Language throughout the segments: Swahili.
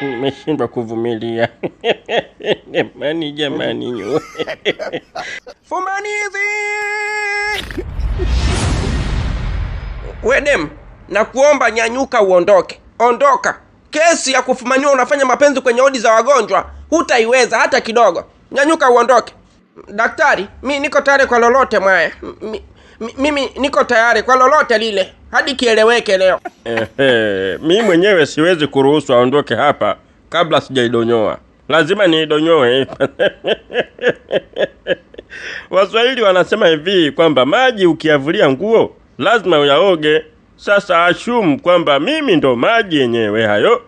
Nimeshindwa kuvumilia. Jamani nyo. Fumanizi! Wedem, nakuomba nyanyuka uondoke. Ondoka. Kesi ya kufumaniwa unafanya mapenzi kwenye odi za wagonjwa hutaiweza hata kidogo. Nyanyuka uondoke. Daktari, mimi niko tayari kwa lolote mwaya. Mimi niko tayari kwa lolote lile. Hadi kieleweke leo. Mimi mwenyewe siwezi kuruhusu aondoke hapa kabla sijaidonyoa. Lazima niidonyoe. Waswahili wanasema hivi kwamba maji ukiyavulia nguo lazima uyaoge. Sasa ashumu kwamba mimi ndo maji yenyewe hayo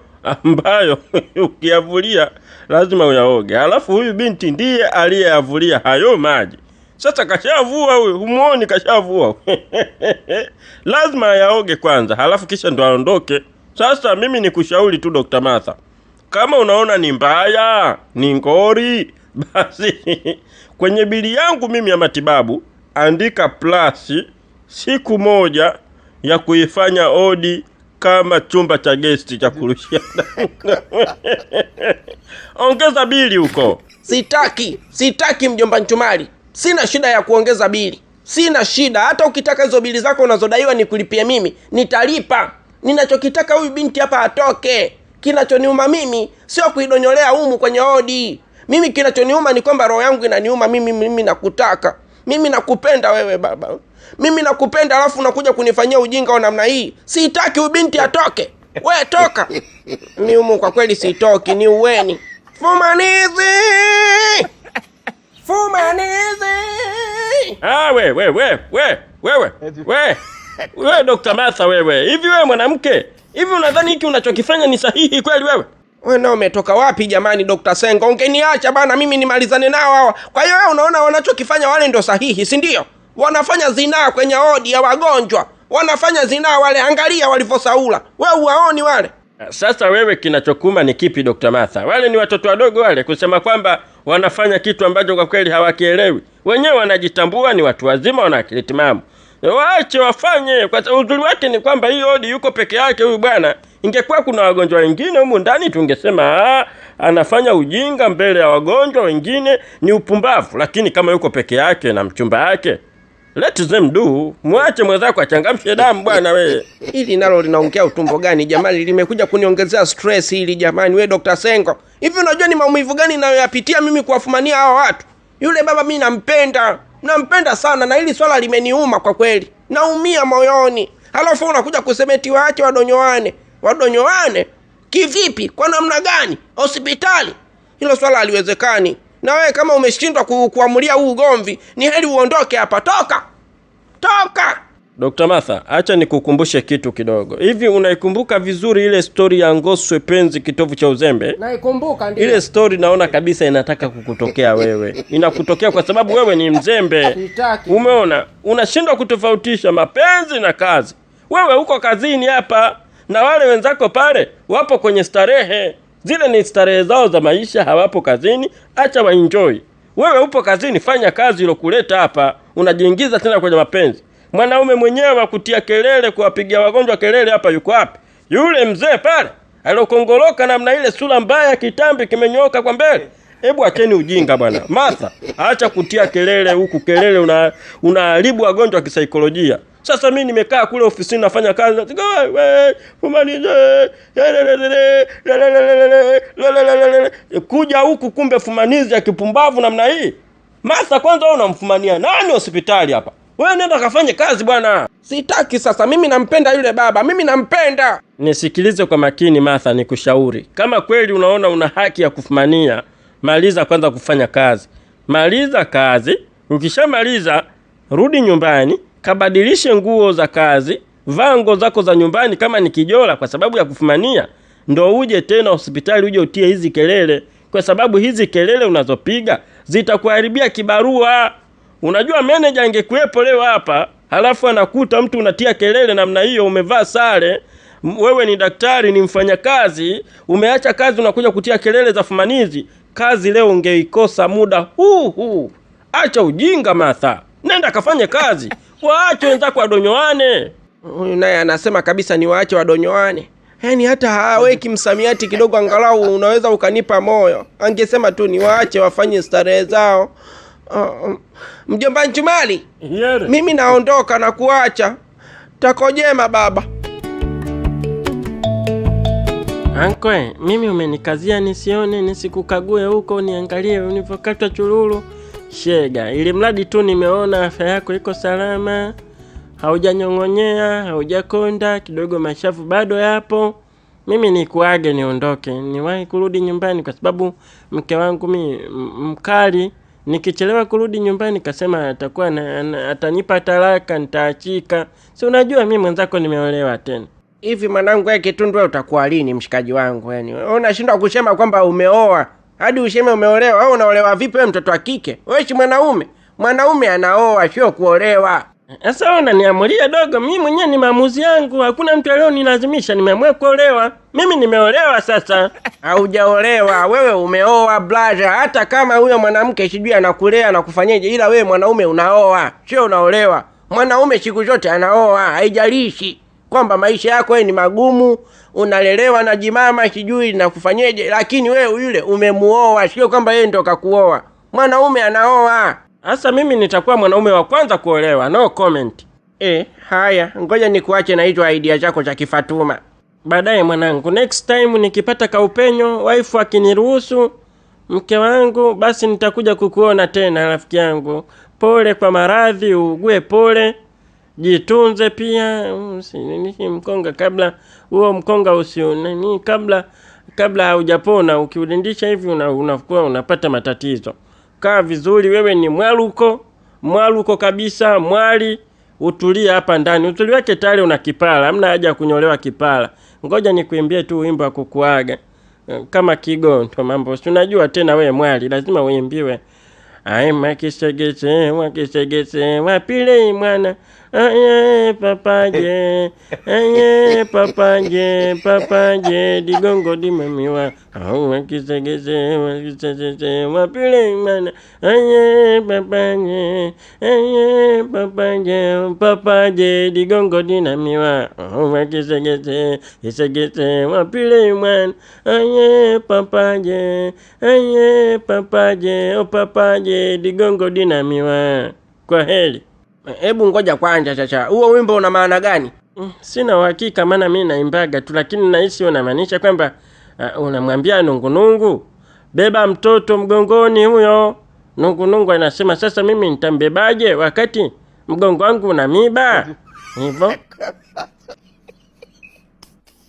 ambayo ukiyavulia lazima uyaoge. Halafu huyu binti ndiye aliyeyavulia hayo maji. Sasa kashavua huyu, humuoni kashavua. Lazima yaoge kwanza, halafu kisha ndo aondoke. Sasa mimi nikushauri tu Dr. Martha. Kama unaona ni mbaya, ni ngori, basi kwenye bili yangu mimi ya matibabu andika plus siku moja ya kuifanya odi kama chumba cha guest cha kurushia. Ongeza bili huko. Sitaki mjomba Nchumali. Sina shida ya kuongeza bili. Sina shida. Hata ukitaka hizo bili zako unazodaiwa nikulipie mimi, nitalipa. Ninachokitaka huyu binti hapa atoke. Kinachoniuma mimi sio kuidonyolea humu kwenye odi. Mimi kinachoniuma ni kwamba roho yangu inaniuma. Mimi nakutaka. Mimi nakupenda wewe baba. Mimi nakupenda alafu unakuja kunifanyia ujinga wa namna hii. Sitaki huyu binti atoke. Wewe toka. Mimi humu kwa kweli sitoki, ni uweni. Fumanizi! Wewe Dr. Martha wewe. Hivi wewe mwanamke, hivi unadhani hiki unachokifanya ni sahihi kweli wewe? Wewe nao umetoka wapi jamani Dr. Sengo? Ungeniacha bana mimi nimalizane nao hawa. Kwa hiyo wewe unaona wanachokifanya wale ndio sahihi, si ndio? Wanafanya zinaa kwenye odi ya wagonjwa. Wanafanya zinaa wale, angalia walivyosaula. Wewe uwaoni wale? Sasa wewe kinachokuma ni kipi Dr. Martha? Wale ni watoto wadogo wale kusema kwamba wanafanya kitu ambacho kwa kweli hawakielewi. Wenyewe wanajitambua ni watu wazima, wana akili timamu. Waache wafanye. Kwa sababu uzuri wake ni kwamba hii odi yuko peke yake huyu bwana. Ingekuwa kuna wagonjwa wengine humu ndani tungesema anafanya ujinga mbele ya wagonjwa wengine, ni upumbavu. Lakini kama yuko peke yake na mchumba wake, let them do. Mwache mwenzako achangamshe damu bwana wewe. Hili nalo linaongea utumbo gani jamani? Limekuja kuniongezea stress hili jamani. Wewe Dr. Sengo, hivi unajua ni maumivu gani ninayoyapitia mimi kuwafumania hawa watu? Yule baba mimi nampenda sana, na hili swala limeniuma kwa kweli. Naumia moyoni. Halafu unakuja kusemeti waache wadonyoane. Wadonyoane? Kivipi? Kwa namna gani? Hospitali? Hilo swala haliwezekani. Na wewe kama umeshindwa kuamulia huu ugomvi, ni heri uondoke hapa. Toka! Dr. Martha, acha nikukumbushe kitu kidogo. Hivi unaikumbuka vizuri ile story ya Ngoswe Penzi kitovu cha uzembe? Naikumbuka ndio. Ile story naona kabisa inataka kukutokea wewe. Inakutokea kwa sababu wewe ni mzembe. Umeona? Unashindwa kutofautisha mapenzi na kazi. Wewe uko kazini hapa na wale wenzako pale wapo kwenye starehe. Zile ni starehe zao za maisha, hawapo kazini, acha waenjoy. Wewe upo kazini, fanya kazi ilokuleta hapa, unajiingiza tena kwenye mapenzi. Mwanaume mwenyewe wa kutia kelele, kuwapigia wagonjwa kelele hapa yuko wapi? Yule mzee pale, alokongoloka namna ile, sura mbaya, kitambi kimenyoka kwa mbele. Hebu acheni ujinga bwana. Martha, acha kutia kelele huku, kelele unaharibu wagonjwa kisaikolojia. Sasa mimi nimekaa kule ofisini nafanya kazi, kuja huku kumbe fumanizi ya kipumbavu namna hii. Martha, kwanza wewe unamfumania nani hospitali hapa? Wewe nenda kafanye kazi bwana. Sitaki sasa, mimi nampenda yule baba, mimi nampenda. Nisikilize kwa makini Martha, nikushauri. Kama kweli unaona una haki ya kufumania, maliza kwanza kufanya kazi. Maliza kazi, ukishamaliza rudi nyumbani, kabadilishe nguo za kazi, vaa nguo zako za nyumbani kama ni kijola kwa sababu ya kufumania, ndo uje tena hospitali uje utie hizi kelele, kwa sababu hizi kelele unazopiga zitakuharibia kibarua. Unajua manager angekuepo leo hapa, halafu anakuta mtu unatia kelele namna hiyo, umevaa sare, wewe ni daktari, ni mfanyakazi, umeacha kazi unakuja kutia kelele za fumanizi, kazi leo ungeikosa muda huu. Acha ujinga Martha. Nenda kafanye kazi. Waache wenzako wadonyoane. Huyu naye anasema kabisa ni waache wadonyoane. Yaani hata haweki msamiati kidogo angalau unaweza ukanipa moyo. Angesema tu ni waache wafanye starehe zao. Mjomba Nchumali, mimi naondoka na kuacha. Takojema baba. Ankwe, mimi umenikazia nisione, nisikukague huko, niangalie ulivyokata chululu. Shega, ili mradi tu nimeona afya yako iko salama. Haujanyong'onyea, haujakonda, kidogo mashavu bado yapo. Mimi nikuage niondoke, niwahi kurudi nyumbani kwa sababu mke wangu mkali. Nikichelewa kurudi nyumbani kasema atakuwa atanipa talaka, nitaachika. Si unajua mimi mwenzako nimeolewa tena. Hivi mwanangu yake Tundu utakuwa lini mshikaji wangu yani? Unashindwa kusema kwamba umeoa hadi useme umeolewa. Au unaolewa vipi wewe mtoto wa kike? Wewe si mwanaume. Mwanaume anaoa sio kuolewa. Sasa wewe unaniamulia dogo, mimi mwenyewe ni maamuzi yangu. Hakuna mtu alionilazimisha, nimeamua kuolewa. Mimi nimeolewa sasa. Haujaolewa, wewe umeoa brother. Hata kama huyo mwanamke sijui anakulea na kufanyaje, ila wewe mwanaume unaoa, sio unaolewa. Mwanaume siku zote anaoa, haijalishi kwamba maisha yako wewe ni magumu, unalelewa na jimama sijui na kufanyaje, lakini wewe yule umemuoa, sio kwamba yeye ndo kakuoa. Mwanaume anaoa. Sasa mimi nitakuwa mwanaume wa kwanza kuolewa, no comment. Haya, ngoja nikuache na hizo idea zako za kifatuma. Baadaye mwanangu, next time nikipata kaupenyo, wife akiniruhusu, mke wangu, basi nitakuja kukuona tena rafiki yangu. Pole kwa maradhi, ugue pole. Jitunze pia, usininishi mkonga kabla huo mkonga usionani kabla haujapona. Ukiudindisha hivi unakuwa unapata matatizo. Kaa vizuri, wewe ni mwaluko kabisa, mwali. Utulia hapa ndani, utuliweke tayari una kipala, hamna haja kunyolewa kipala. Ngoja nikuimbie tu wimbo wa kukuaga kama Kigonto mambo. Si unajua tena wewe mwali, lazima uimbiwe. Ai makisegese wapile mwana. Aye papaje digongo dimamiwa. Au makisegese wapile mwana. Aye papaje digongo dinamiwa. Au makisegese wapile mwana. Aye papaje digongo dinamiwa. Kwa heri. Hebu ngoja kwanza chacha. Huo wimbo una maana gani? Sina uhakika maana mimi naimbaga tu, lakini nahisi unamaanisha kwamba unamwambia nungunungu beba mtoto mgongoni huyo. Nungunungu anasema sasa mimi nitambebaje wakati mgongo wangu una miba? Hivyo.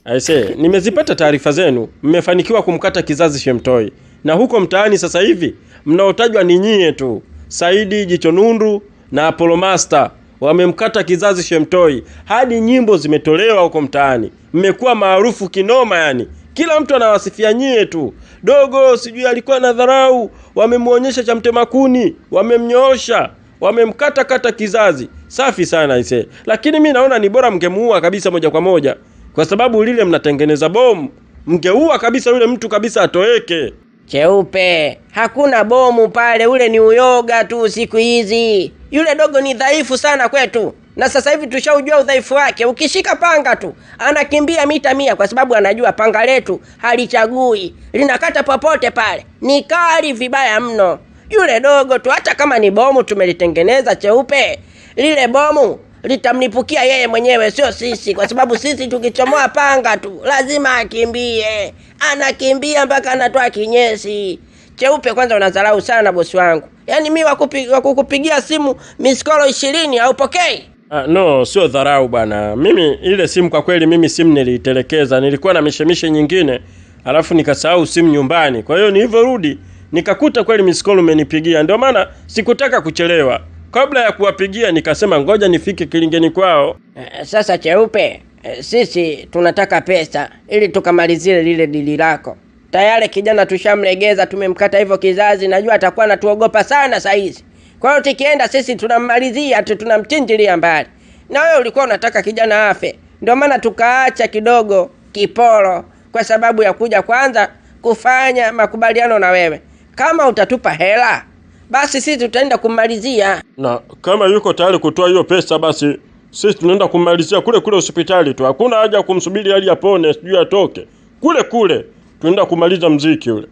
Aise, nimezipata taarifa zenu. Mmefanikiwa kumkata kizazi Shemtoi. Na huko mtaani sasa hivi mnaotajwa ni nyie tu. Saidi Jicho Nundu na Apollo Master wamemkata kizazi Shemtoi. Hadi nyimbo zimetolewa huko mtaani. Mmekuwa maarufu kinoma yani. Kila mtu anawasifia nyie tu. Dogo sijui alikuwa na dharau, wamemuonyesha cha mtema kuni, wamemnyoosha, wamemkata kizazi. Safi sana ise. Lakini mimi naona ni bora mngemuua kabisa moja kwa moja. Kwa sababu lile mnatengeneza bomu. Mngeua kabisa yule mtu kabisa atoeke. Cheupe, hakuna bomu pale, ule ni uyoga tu siku hizi. Yule dogo ni dhaifu sana kwetu. Na sasa hivi tushaujua udhaifu wake. Ukishika panga tu, anakimbia mita 100 kwa sababu anajua panga letu halichagui. Linakata popote pale. Ni kali vibaya mno. Yule dogo tu hata kama ni bomu tumelitengeneza Cheupe, lile bomu litamlipukia yeye mwenyewe sio sisi, kwa sababu sisi tukichomoa panga tu lazima akimbie. Anakimbia mpaka anatoa kinyesi. Cheupe, kwanza unadharau sana bosi wangu. Yaani mimi wakukupigia simu miskolo 20 haupokei? No, sio dharau bana. Mimi ile simu kwa kweli mimi simu nilitelekeza. Nilikuwa na mishemishe nyingine, alafu nikasahau simu nyumbani. Kwa hiyo nilivyorudi nikakuta kweli miskolo umenipigia. Ndio maana sikutaka kuchelewa. Kabla ya kuwapigia nikasema ngoja nifike kilingeni kwao. Sasa Cheupe, sisi tunataka pesa ili tukamalizie lile dili lako. Tayari kijana tushamlegeza, tumemkata hivyo kizazi, najua atakuwa anatuogopa sana saa hizi. Kwa hiyo tukienda sisi tunammalizia, tunamchinjilia mbali. Na wewe ulikuwa unataka kijana afe. Ndio maana tukaacha kidogo kiporo kwa sababu ya kuja kwanza kufanya makubaliano na wewe. Kama utatupa hela, basi sisi tutaenda kumalizia. Na kama yuko tayari kutoa hiyo pesa, basi Sisi tunaenda kummalizia kule kule hospitali tu. Hakuna haja ya kumsubiri hadi apone, sijui atoke. Kule kule tunaenda kumaliza mziki ule.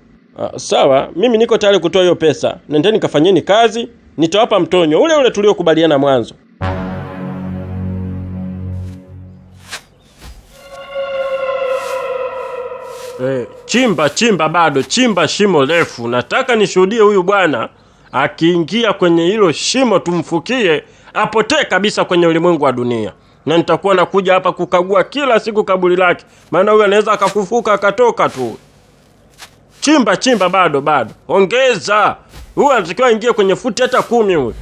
Sawa, mimi niko tayari kutoa hiyo pesa. Nendeni kafanyeni kazi, nitawapa mtonyo ule ule tuliokubaliana mwanzo. Chimba bado, chimba shimo refu. Nataka nishuhudie huyu bwana akiingia kwenye hilo shimo, tumfukie apotee kabisa kwenye ulimwengu wa dunia. Na nitakuwa nakuja hapa kukagua kila siku kaburi lake, maana huyu anaweza akafufuka akatoka tu. Chimba bado. Ongeza. Huyu anatakiwa aingie kwenye futi hata 10 huyu.